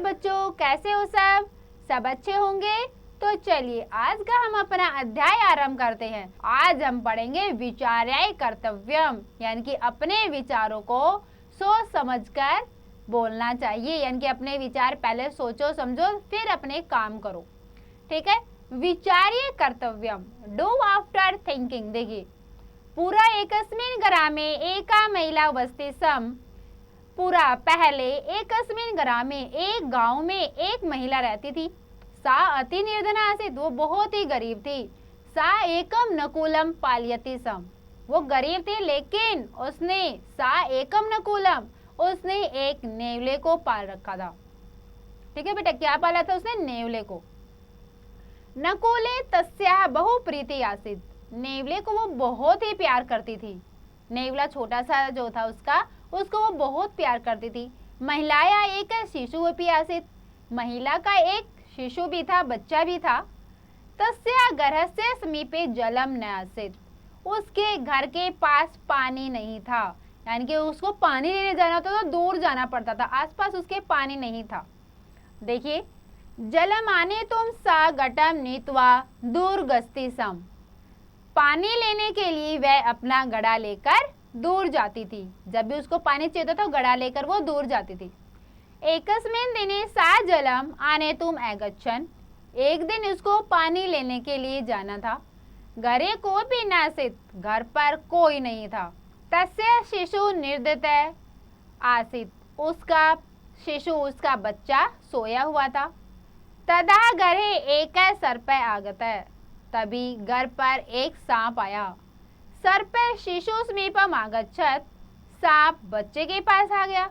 बच्चों, कैसे हो सब अच्छे होंगे। तो चलिए आज का हम अपना अध्याय आरंभ करते हैं। आज हम पढ़ेंगे विचार्य कर्तव्यम, यानी कि अपने विचारों को सोच समझकर बोलना चाहिए, यानी कि अपने विचार पहले सोचो समझो फिर अपने काम करो। ठीक है, विचार्य कर्तव्यम, डू आफ्टर थिंकिंग। देखिए, पूरा एकस्मिन् ग्रामे एका महिला वसति स्म। पूरा पहले एकस्मिन् ग्रामे, एक गांव में एक महिला रहती थी। सा अति निर्धना आसीत्, वो बहुत ही गरीब थी। सा एकम नकुलम पालयति स्म, वो गरीब थी लेकिन उसने सा एकम नकुलम, उसने एक नेवले को पाल रखा था। ठीक है बेटा, क्या पाला था उसने? नेवले को। नकुले तस्या बहु प्रीति आसीत्, नेवले को वो बहुत ही प्यार करती थी। नेवला छोटा सा जो था उसको वो बहुत प्यार करती थी। महिलाया एक शिशु अपि आसीत्, महिला का एक शिशु भी था, बच्चा भी था। तस्या गृहस्य समीपे जलम न आसीत्, उसके घर के पास पानी नहीं था, यानी कि उसको पानी लेने जाना होता तो दूर जाना पड़ता था, आसपास उसके पानी नहीं था। देखिए, जलम आने तुम सा घटम नीत्वा दूरगस्ति सम, पानी लेने के लिए वह अपना घड़ा लेकर दूर जाती थी। जब भी उसको पानी चाहिए तो घड़ा लेकर वो दूर जाती थी। एकस्मिन् दिने सा जलम आने तुम अगच्छन्, एक दिन उसको पानी लेने के लिए जाना था। घरे को भी नासित, घर पर कोई नहीं था। तस्य शिशु निर्दित आसित, उसका शिशु उसका बच्चा सोया हुआ था। तदा घरे एक सर्प आगत, तभी घर पर एक सांप आया। सर्प शिशु समीपम आगच्छत, सांप बच्चे के पास आ गया।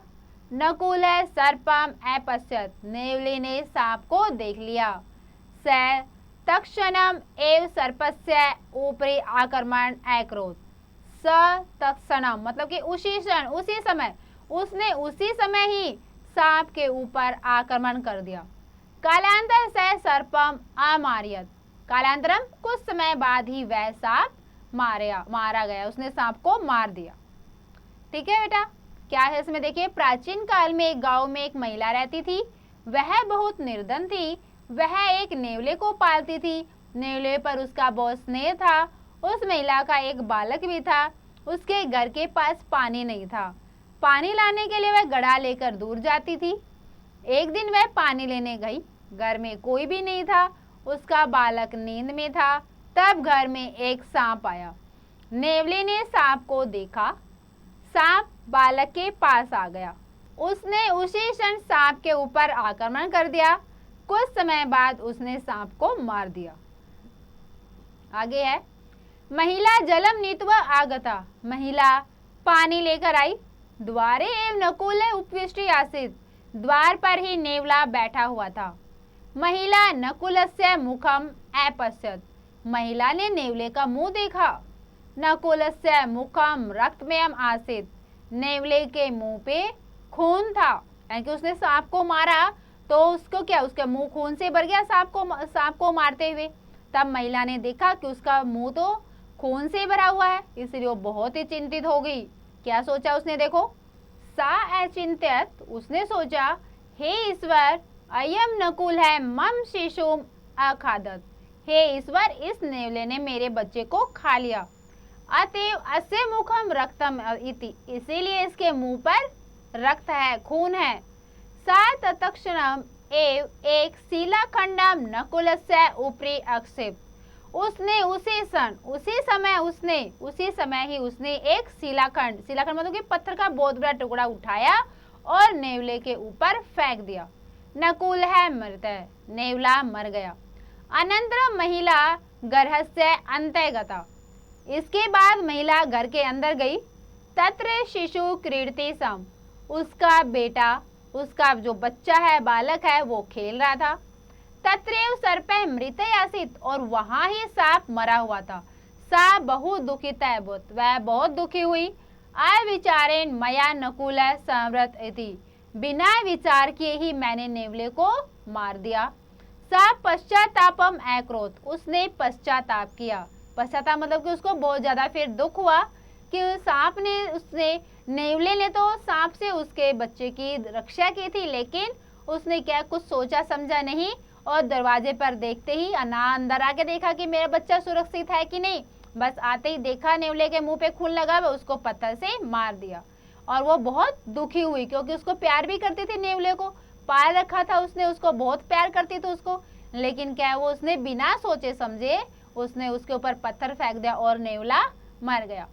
नकुल सर्पम अपश्यत, नेवले ने सांप को देख लिया। स तक्षणम एव सर्पस्य ऊपरी आक्रमण अकरोत्, स तक्षणम मतलब कि उसी क्षण उसी समय उसने उसी समय ही सांप के ऊपर आक्रमण कर दिया। कालांतर से सर्पम अमार्यत, कालांतरम कुछ समय बाद ही वह सांप मारा गया, उसने सांप को मार दिया। ठीक है बेटा, क्या है इसमें? देखिए, प्राचीन काल में एक गांव में एक महिला रहती थी। वह बहुत निर्धन थी। वह एक नेवले को पालती थी। नेवले पर उसका बहुत स्नेह था। उस महिला का एक बालक भी था। उसके घर के पास पानी नहीं था। पानी लाने के लिए वह घड़ा लेकर दूर जाती थी। एक दिन वह पानी लेने गई, घर में कोई भी नहीं था, उसका बालक नींद में था। तब घर में एक सांप आया। नेवले ने सांप को देखा, सांप बालक के पास आ गया। उसने उसी क्षण सांप के ऊपर आक्रमण कर दिया। कुछ समय बाद उसने सांप को मार दिया। आगे है, महिला जलम नीत्वा आगता, महिला पानी लेकर आई। द्वारे एव नकुल उपविष्टि आसीत्, द्वार पर ही नेवला बैठा हुआ था। महिला नकुलस्य मुखम अपश्यत, महिला ने नेवले का मुंह देखा। नकुलस्य मुखम रक्तमयम आसीत्, नेवले के मुंह पे खून था, यानी कि उसने सांप को मारा तो उसको क्या, उसका मुंह खून से भर गया सांप को मारते हुए। तब महिला ने देखा कि उसका मुंह तो खून से भरा हुआ है, इसलिए वो बहुत ही चिंतित हो गई। क्या सोचा उसने? देखो, सा अचिंत्यत, उसने सोचा, हे ईश्वर, अयम नकुल है मम शिशुम अखादत, हे ईश्वर, इस नेवले ने मेरे बच्चे को खा लिया। अतएव अस्य मुखम रक्तम इति, इसीलिए इसके मुंह पर रक्त है, खून है। सा तत्क्षणम एव एक शिलाखंडम नकुलस्य ऊपरी अक्षेप, उसने उसी समय ही उसने एक शिलाखंड मतलब कि पत्थर का बहुत बड़ा टुकड़ा उठाया और नेवले के ऊपर फेंक दिया। नकुल है मृत, नेवला मर गया। अनंतर महिला गर्भस्य अंतर्गता, इसके बाद महिला घर के अंदर गई। तत्र शिशु क्रीडति सम, उसका बेटा, उसका जो बच्चा है, बालक है, वो खेल रहा था। तत्रैव सर्प मृत आसीत्, और वहां ही सांप मरा हुआ था। सा बहुत दुखित है, वह बहुत दुखी हुई। अविचारेण मया नकुल संवृत इति, बिना विचार किए ही मैंने नेवले को मार दिया। सा पश्चातापम अकरोत्, उसने पश्चाताप किया। पश्चाताप मतलब कि उसको बहुत ज्यादा फिर दुख हुआ कि सांप ने नेवले ने तो सांप से उसके बच्चे की रक्षा की थी, लेकिन उसने क्या कुछ सोचा समझा नहीं और दरवाजे पर देखते ही अंदर आके देखा कि मेरा बच्चा सुरक्षित है कि नहीं। बस आते ही देखा नेवले के मुंह पे खून लगा हुआ, उसको पत्थर से मार दिया। और वो बहुत दुखी हुई क्योंकि उसको प्यार भी करती थी, नेवले को पाल रखा था उसने, उसको बहुत प्यार करती थी उसको। लेकिन क्या वो उसने बिना सोचे समझे उसने उसके ऊपर पत्थर फेंक दिया और नेवला मर गया।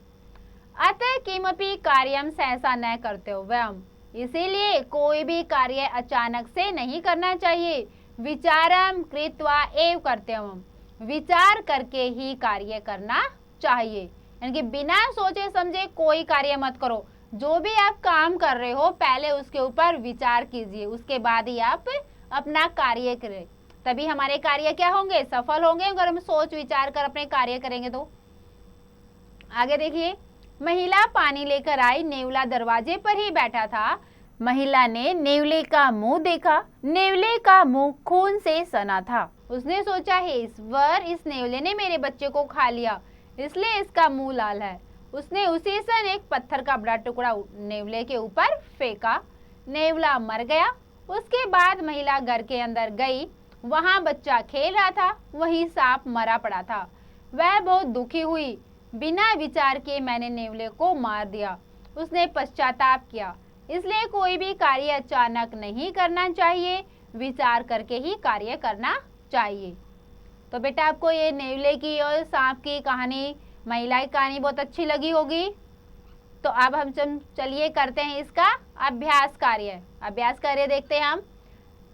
अतः किमपि कार्यम सहसा न कर्तव्यम, इसीलिए कोई भी कार्य अचानक से नहीं करना चाहिए। विचारम कृत्वा एव कर्तव्यम, विचार करके ही कार्य करना चाहिए, यानी कि बिना सोचे समझे कोई कार्य मत करो। जो भी आप काम कर रहे हो पहले उसके ऊपर विचार कीजिए, उसके बाद ही आप अपना कार्य करें, तभी हमारे कार्य क्या होंगे, सफल होंगे। अगर हम सोच विचार कर अपने कार्य करेंगे तो। आगे देखिए, महिला पानी लेकर आई, नेवला दरवाजे पर ही बैठा था। महिला ने नेवले का मुंह देखा, नेवले का मुंह खून से सना था। उसने सोचा, हे ईश्वर, इस नेवले ने मेरे बच्चे को खा लिया, इसलिए इसका मुंह लाल है। उसने उसी समय एक पत्थर का बड़ा टुकड़ा नेवले के ऊपर फेंका, नेवला मर गया। उसके बाद महिला घर के अंदर गई, वहां बच्चा खेल रहा था, वहीं सांप मरा पड़ा था। वह बहुत दुखी हुई, बिना विचार किए मैंने नेवले को मार दिया। उसने पश्चाताप किया। इसलिए कोई भी कार्य अचानक नहीं करना चाहिए, विचार करके ही कार्य करना चाहिए। तो बेटा आपको ये नेवले की और सांप की कहानी, महिला की कहानी बहुत अच्छी लगी होगी। तो अब हम चलिए करते हैं इसका अभ्यास कार्य। अभ्यास कार्य देखते हैं हम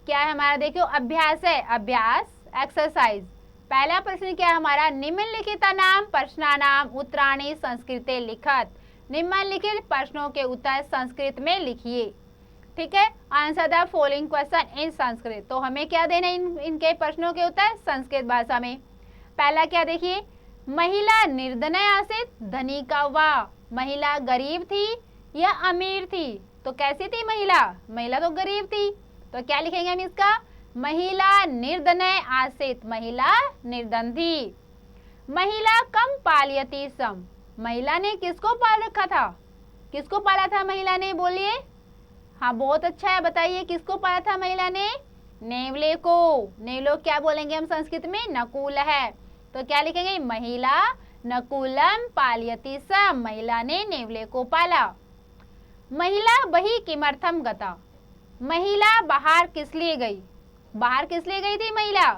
क्या है हमारा। देखियो अभ्यास है, अभ्यास एक्सरसाइज। पहला प्रश्न क्या है हमारा, निम्नलिखित नाम प्रश्नानाम उत्तराणि संस्कृते लिखत। निम्नलिखित प्रश्नों के उत्तर संस्कृत में लिखिए। ठीक है, answer the following question in Sanskrit. तो हमें क्या देना इनके प्रश्नों के उत्तर संस्कृत भाषा में। पहला क्या देखिए, महिला निर्धनय आसीत, धनी का वाह। महिला गरीब थी या अमीर थी, तो कैसी थी महिला, महिला तो गरीब थी, तो क्या लिखेंगे हम इसका, महिला निर्धनय आसीत, महिला निर्धन थी। महिला कम पालयती सम, महिला ने किसको पाल रखा था, किसको पाला था महिला ने, बोलिए। हाँ बहुत अच्छा है, बताइए किसको पाला था महिला ने, नेवले को। नेवले क्या बोलेंगे हम संस्कृत में, नकुल है, तो क्या लिखेंगे, महिला नकुलम पालयति सम, महिला ने नेवले को पाला। महिला बही किमर्थम गता, महिला बाहर किस लिए गई, बाहर किस लिए गई थी महिला,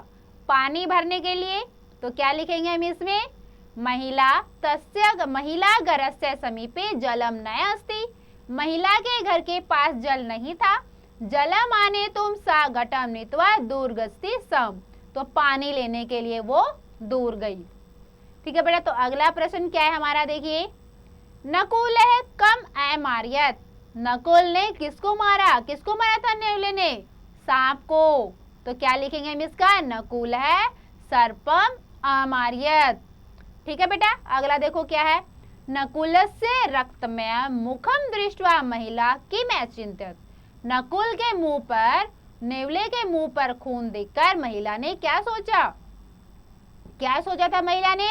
पानी भरने के लिए, तो क्या लिखेंगे हम इसमें, महिला तस्य महिला घरस्य समीपे जलम न अस्ति, महिला के घर के पास जल नहीं था। जलम आने तुम सा घटम नीत्वा दूर गस्ती सम, तो पानी लेने के लिए वो दूर गई। ठीक है बेटा, तो अगला प्रश्न क्या है हमारा, देखिए। नकुल है कम अमार्यत, नकुल ने किसको मारा, किसको मारा था नेवले ने, सांप को, तो क्या लिखेंगे हम इसका, नकुल है सर्पम अमार्यत। ठीक है बेटा, अगला देखो क्या है, नकुलस्य रक्तमय मुखम दृष्ट्वा महिला किम अचिंत्यत, नकुल के मुंह पर, नेवले के मुंह पर खून देखकर महिला ने क्या सोचा, क्या सोचा था महिला ने,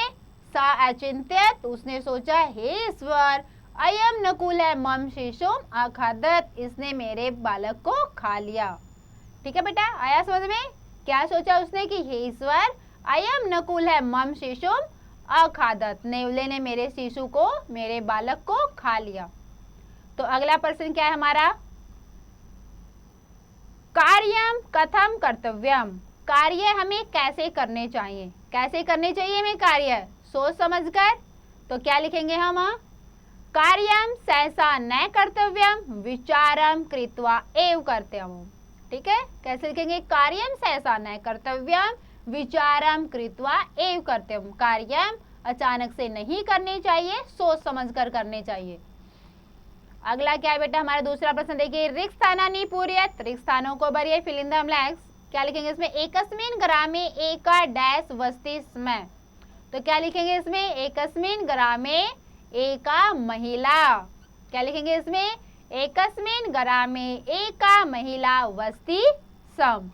सा अचिंत्यत, उसने सोचा, हे ईश्वर अयम नकुल है मम शिशुम अखादत, इसने मेरे बालक को खा लिया। ठीक है बेटा, आया समझ में, क्या सोचा उसने कि हे ईश्वर अयम नकुल है मम शिशुम अखादत, नेवले ने मेरे शिशु को, मेरे बालक को खा लिया। तो अगला प्रश्न क्या है हमारा, कार्यम कथम कर्तव्यम, कार्य हमें कैसे करने चाहिए, कैसे करने चाहिए हमें कार्य, सोच समझकर। तो क्या लिखेंगे हम, कार्यम सहसा न कर्तव्यम विचारम कृत्वा एव कर्तव्यम। ठीक है, कैसे लिखेंगे, कार्यम सहसा न कर्तव्यम विचारम कृत्वा एव कर्तव्यम, कार्यम अचानक से नहीं करने चाहिए, सोच समझकर करने चाहिए। अगला क्या है बेटा हमारा दूसरा प्रश्न, देखिए। रिक्त स्थानानि पूरयत, रिक्त स्थानों को भरिए, फिल इन द ब्लैंक्स। क्या लिखेंगे इसमें, एकस्मिन ग्रामे एका डैश वस्ति स्म, तो क्या लिखेंगे इसमें, एकस्मिन ग्रामे एका महिला, क्या लिखेंगे इसमें, एकस्मिन ग्रामे एका महिला वस्ति सम।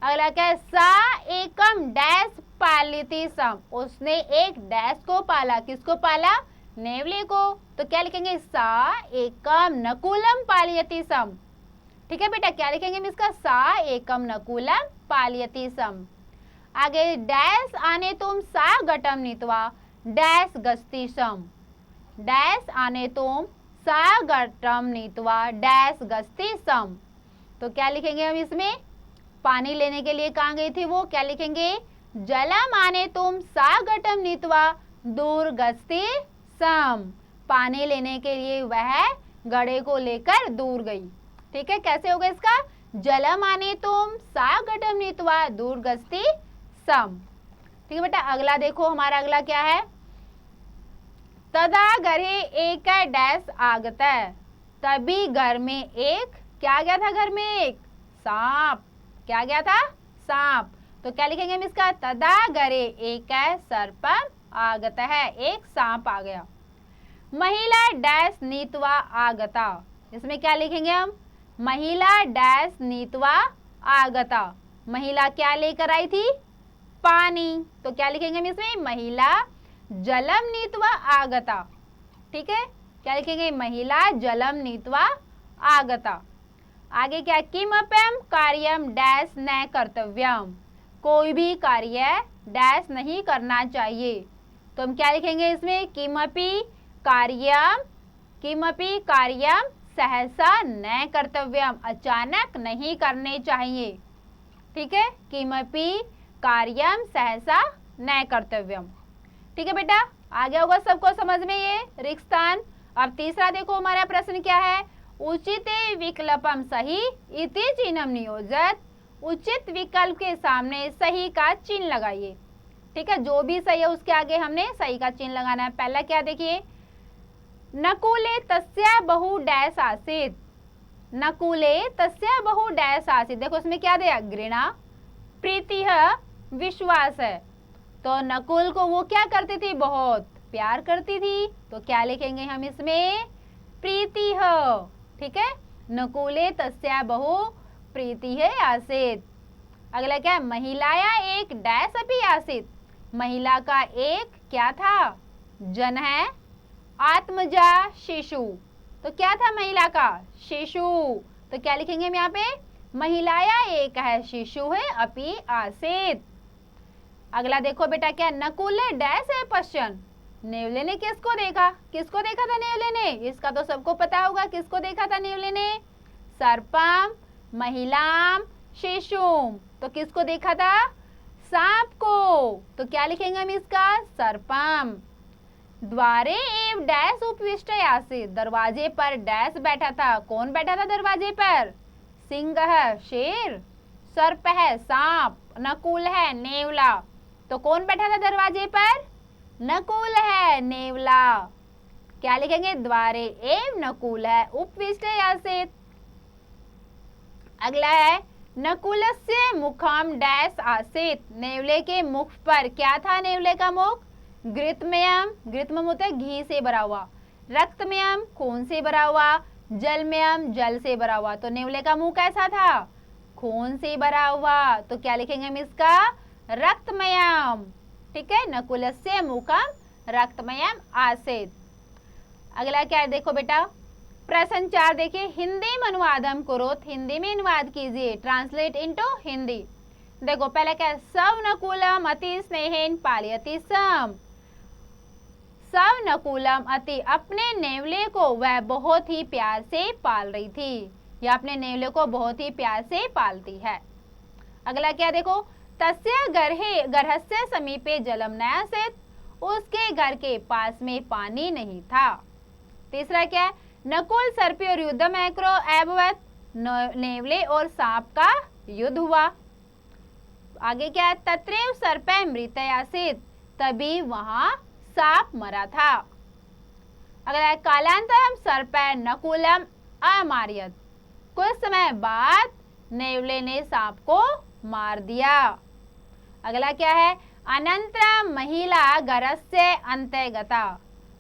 अगला क्या है, सा एकम डैश पालिति सम, उसने एक डैश को पाला, किसको पाला, नेवले को, तो क्या लिखेंगे, सा एकम नकुलम पालयति सम। ठीक है बेटा, क्या लिखेंगे हम इसका? सा एकम नकुलम पालयति सम। आगे डैश आने तुम सा घटम नीत्वा डैश गस्ती सम। डैश आने तुम सा घटम नीत्वा डैश गस्ती सम। तो क्या लिखेंगे हम इसमें? पानी लेने के लिए कहाँ गई थी वो? क्या लिखेंगे? जलम आने तुम सा घटम नीत्वा दूर गस्ती सम। पानी लेने के लिए वह घड़े को लेकर दूर गई। ठीक है, कैसे होगा इसका? जलम आने तुम सा घटम नीत्वा दूर गस्ती सम। ठीक है बेटा, अगला देखो, हमारा अगला क्या है? तदा घरे एक डैश आगत है। तभी घर में एक क्या गया था? घर में एक सांप। क्या गया था? सांप। तो क्या लिखेंगे हम इसका? तदा घरे एक सर्पम आगत है, एक सांप आ गया। महिला डैश नीतवा आगता। इसमें क्या लिखेंगे हम? महिला डैश नीतवा आगता। महिला क्या लेकर आई थी? पानी। तो क्या लिखेंगे हम इसमें? महिला जलम नीतवा आगता। ठीक है, क्या लिखेंगे? महिला जलम नीतवा आगता। आगे क्या? किमपि कार्यम डैश न कर्तव्यम। कोई भी कार्य डैश नहीं करना चाहिए। तो हम क्या लिखेंगे इसमें? किमपि कार्यम सहसा न कर्तव्यम। अचानक नहीं करने चाहिए। ठीक है, किमपि कार्यम सहसा न कर्तव्यम। ठीक है बेटा, आ गया होगा सबको समझ में ये रिक्त स्थान। अब तीसरा देखो, हमारा प्रश्न क्या है? उचित विकल्पम सही इति चिन्हम नियोजत। उचित विकल्प के सामने सही का चिन्ह लगाइए। ठीक है, जो भी सही है उसके आगे हमने सही का चिन्ह लगाना है। पहला क्या देखिए? नकुले तस्या बहु डैश आसीत। नकुले तस्या बहु डैश आसीत। देखो उसमें क्या दिया? घृणा, प्रीति है, विश्वास है। तो नकुल को वो क्या करती थी? बहुत प्यार करती थी। तो क्या लिखेंगे हम इसमें? प्रीति है। ठीक है, नकुले तस्या बहु प्रीति है आसीत। अगला क्या है? महिलाया एक डैश अपि आसीत। महिला का एक क्या था? जन है, आत्मजा शिशु। तो क्या था महिला का? शिशु। तो क्या लिखेंगे हम यहाँ पे? महिलाया एक है, शिशु है, अपि आसीत। अगला देखो बेटा, क्या? नकुले डैश है पश्चन। नेवले ने किसको देखा? किसको देखा था नेवले ने? इसका तो सबको पता होगा, किसको देखा था नेवले ने? सर्पम, महिलाम, शिशुम। तो किसको देखा था? सांप को। तो क्या लिखेंगे हम इसका? सर्पम। द्वारे एव डैश उपविष्ट आसीत। दरवाजे पर डैश बैठा था। कौन बैठा था दरवाजे पर? सिंह है, शेर। सर्प है, सांप। नकुल है, नेवला। तो कौन बैठा था दरवाजे पर? नकुल है, नेवला। क्या लिखेंगे? द्वारे एव नकुल है उपविष्ट आसीत। अगला है नकुलस्य मुखम डैश आसीत। नेवले के मुख पर क्या था? नेवले का मुख घृतमयम। घृतमयम होता है घी से भरा हुआ। रक्तमयम खून से भरा हुआ। जलमयम जल से भरा हुआ। तो नेवले का मुंह कैसा था? खून से भरा हुआ। तो क्या लिखेंगे हम इसका? रक्तमयम। ठीक है, नकुलस्य मुखम रक्तमयम आसीत। अगला क्या है देखो बेटा, प्रश्न 4 देखिए, हिंदी में अनुवादम कुरुत। हिंदी में अनुवाद कीजिए, ट्रांसलेट इनटू हिंदी। देखो पहला क्या है? सव नकुलम अति स्नेहेन पालयति सम। सव नकुलम अति, अपने नेवले को वह बहुत ही प्यार से पाल रही थी, या अपने नेवले को बहुत ही प्यार से पालती है। अगला क्या देखो, तस्य गर्हस्य समीपे जलम न आसीत। उसके घर के पास में पानी नहीं था। तीसरा क्या है? नकुल सर्पी और युद्धम एक्रो एववत। नेवले और सांप का युद्ध हुआ। आगे क्या है? तत्रेव सर्पे मृत आसीत। तभी वहां सांप मरा था। अगला कालांतरम सर्पे नकुलम अमारियत। कुछ समय बाद नेवले ने सांप को मार दिया। अगला क्या है? अनंतरम महिला घरस्य अंतर्गता।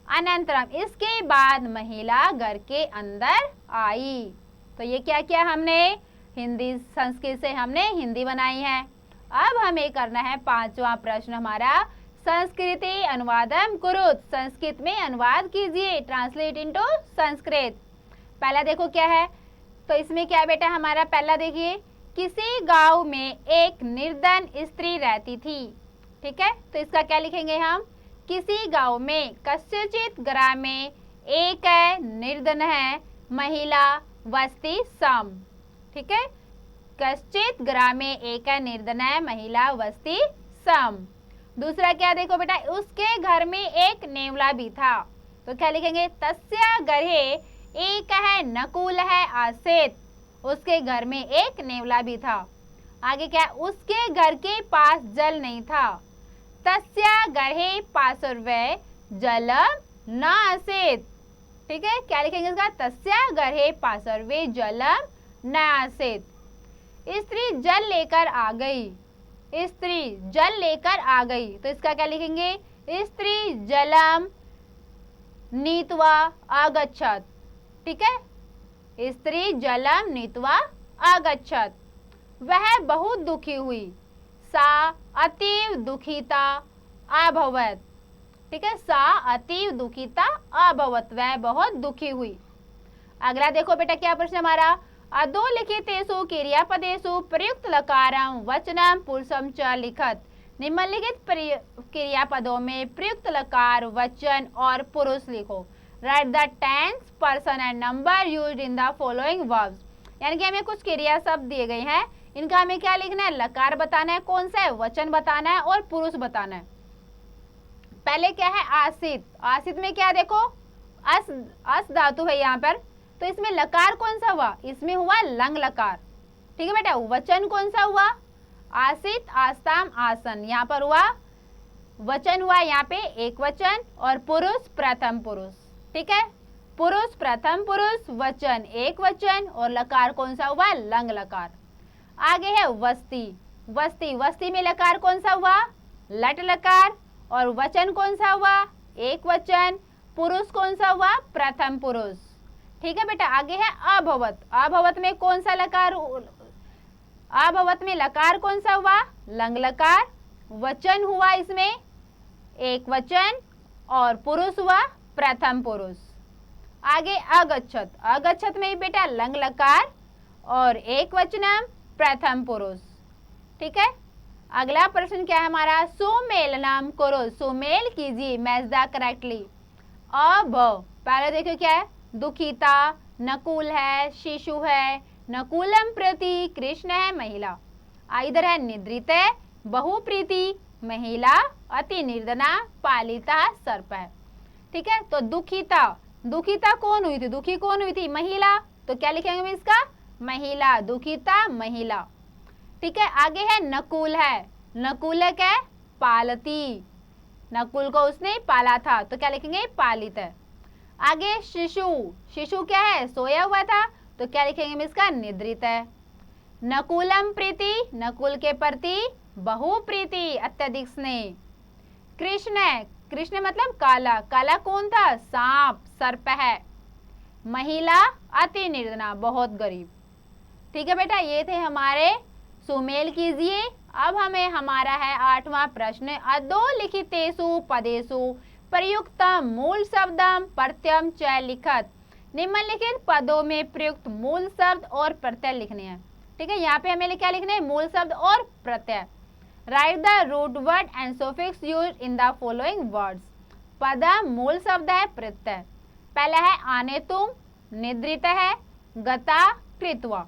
अनंतरम, इसके बाद महिला घर के अंदर आई। तो ये क्या किया हमने? हिंदी संस्कृत से हमने हिंदी बनाई है। अब हमें करना है 5वां प्रश्न हमारा, संस्कृति अनुवादम कुरुत। संस्कृत में अनुवाद कीजिए, ट्रांसलेट इनटू संस्कृत। पहला देखो क्या है, तो इसमें क्या है बेटा हमारा पहला देखिए, किसी गांव में एक निर्धन स्त्री रहती थी। ठीक है, तो इसका क्या लिखेंगे हम, किसी गांव में कस्यचित ग्रामे एक निर्धन है महिला वस्ती सम। ठीक है, कश्चित ग्रामे एक निर्धन है महिला वस्ती सम। दूसरा क्या देखो बेटा, उसके घर में एक नेवला भी था। तो क्या लिखेंगे, तस्य गर्हे एक है नकुल है आसेत। उसके घर में एक नेवला भी था। आगे क्या, उसके घर के पास जल नहीं था। तस्य गर्हे पार्श्वे जलम न आसेत। ठीक है, क्या लिखेंगे इसका, तस्य गर्हे पार्श्वे जलम न आसेत। स्त्री जल लेकर आ गई, स्त्री जल लेकर आ गई। तो इसका क्या लिखेंगे, स्त्री जलम नीत्वा आगच्छत। ठीक है, स्त्री जलम नीत्वा आगच्छत। वह बहुत दुखी हुई, सा अतीव दुखिता अभवत। ठीक है, सा अतीव दुखिता अभवत, वह बहुत दुखी हुई। अगला देखो बेटा क्या प्रश्न हमारा, अधोलिखितेषु क्रियापदेषु प्रयुक्त लकारम वचनम पुरुषम च लिखत। निम्नलिखित क्रियापदों में प्रयुक्त लकार वचन और पुरुष लिखो। Write the tense person and number used in the following verbs. यानी कि हमें कुछ क्रिया शब्द दिए गए हैं, इनका हमें क्या लिखना है, लकार बताना है, कौन सा है, वचन बताना है और पुरुष बताना है। पहले क्या है, आसित। आसित में क्या देखो, अस धातु है यहाँ पर, तो इसमें लकार कौन सा हुआ, इसमें हुआ लंग लकार। ठीक है बेटा, वचन कौन सा हुआ, आसित आस्ताम आसन, यहाँ पर हुआ वचन, हुआ यहाँ पे एक वचन, और पुरुष प्रथम पुरुष। ठीक है, पुरुष प्रथम पुरुष, वचन एक वचन, और लकार कौन सा हुआ, लंग लकार। आगे है वस्ती। वस्ती, वस्ती में लकार कौन सा हुआ, लट लकार, और वचन कौन सा हुआ, एक वचन, पुरुष कौन सा हुआ, प्रथम पुरुष। ठीक है बेटा, आगे है अभवत। अभवत में कौन सा लकार, अभवत में लकार कौन सा हुआ, लंग लकार, वचन हुआ इसमें एक वचन, और पुरुष हुआ प्रथम पुरुष। आगे अगच्छत। अगच्छत में बेटा लंग लकार और एक वचनम प्रथम पुरुष। ठीक है, अगला प्रश्न क्या है हमारा, सुमेलनम करो, सुमेल कीजिए, मैच द करेक्टली। अब पहले देखो क्या है, दुखिता, नकुल है, शिशु है, नकुलम प्रति, कृष्ण है, महिला। इधर है निद्रित है, बहुप्रीति, महिला, अति निर्धना, पालिता, सर्प है। ठीक है, तो दुखिता, दुखिता कौन हुई थी, दुखी कौन हुई थी, महिला। तो क्या लिखेंगे हम इसका, महिला, दुखिता महिला। ठीक है, आगे है नकुल है, नकुल है क्या, पालती, नकुल को उसने पाला था, तो क्या लिखेंगे, पालित है। आगे शिशु, शिशु क्या है, सोया हुआ था, तो क्या लिखेंगे हम इसका, निद्रित है। नकुलम प्रीति, नकुल के प्रति बहुप्रीति, अत्यधिक स्नेह। कृष्ण है, कृष्ण मतलब काला, काला कौन था, सांप, सर्प है। महिला अति निर्धना, बहुत गरीब। ठीक है बेटा, ये थे हमारे सुमेल कीजिए। अब हमें हमारा है 8वां प्रश्न, अधोलिखितेषु पदेषु प्रयुक्त मूल शब्दम प्रत्ययम च लिखत। निम्नलिखित पदों में प्रयुक्त मूल शब्द और प्रत्यय लिखने हैं। ठीक है, यहाँ पे हमें क्या लिखना है, मूल शब्द और प्रत्यय। Write the root word and suffix used in the following words. पदम मूल शब्द है, प्रत्यय पहला है आने तुम, निद्रित है, गता, कृत्वा।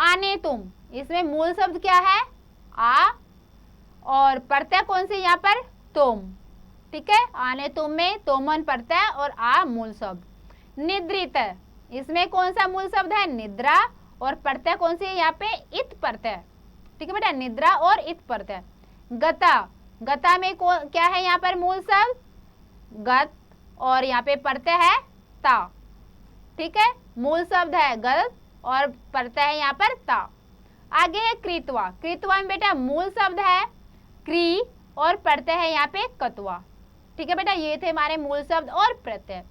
आने तुम, इसमें मूल शब्द क्या है, आ, और प्रत्यय कौन से यहाँ पर, तुम। ठीक है, आने तुम में तोमन प्रत्यय और आ मूल शब्द। निद्रित है, इसमें कौन सा मूल शब्द है, निद्रा, और प्रत्यय कौन सी है यहाँ पे, इत प्रत्यय। ठीक है बेटा, निद्रा और इत प्रत्यय। गता, गता में क्या है यहाँ पर मूल शब्द, गत, और यहाँ पे प्रत्यय है ता। ठीक है, मूल शब्द है गत और प्रत्यय है यहाँ पर ता। आगे है कृत्वा, कृत्वा में बेटा मूल शब्द है क्री और प्रत्यय है यहाँ पे कत्वा। ठीक है बेटा, ये थे हमारे मूल शब्द और प्रत्यय।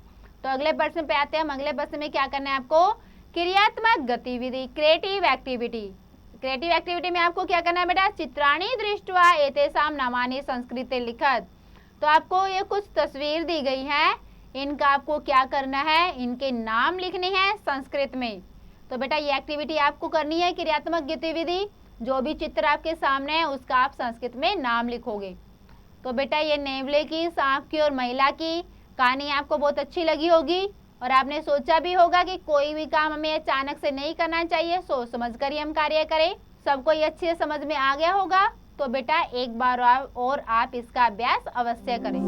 तो अगले प्रश्न पे आते हैं हम। अगले प्रश्न में क्या करना है आपको, क्रियात्मक गतिविधि, क्रिएटिव एक्टिविटी। क्रिएटिव एक्टिविटी में आपको क्या करना है बेटा, चित्राणी दृष्ट्वा एतेषां नामानि संस्कृते लिखत। तो आपको ये कुछ तस्वीर दी गई है, इनका आपको क्या करना है, इनके नाम लिखने हैं संस्कृत में। तो बेटा ये एक्टिविटी आपको करनी है, क्रियात्मक गतिविधि। जो भी चित्र आपके सामने है उसका आप संस्कृत में नाम लिखोगे। तो बेटा ये नेवले की, सांप की और महिला की कहानी आपको बहुत अच्छी लगी होगी और आपने सोचा भी होगा कि कोई भी काम हमें अचानक से नहीं करना चाहिए, सोच समझ कर ही हम कार्य करें। सबको ये अच्छे से समझ में आ गया होगा। तो बेटा एक बार और आप इसका अभ्यास अवश्य करें।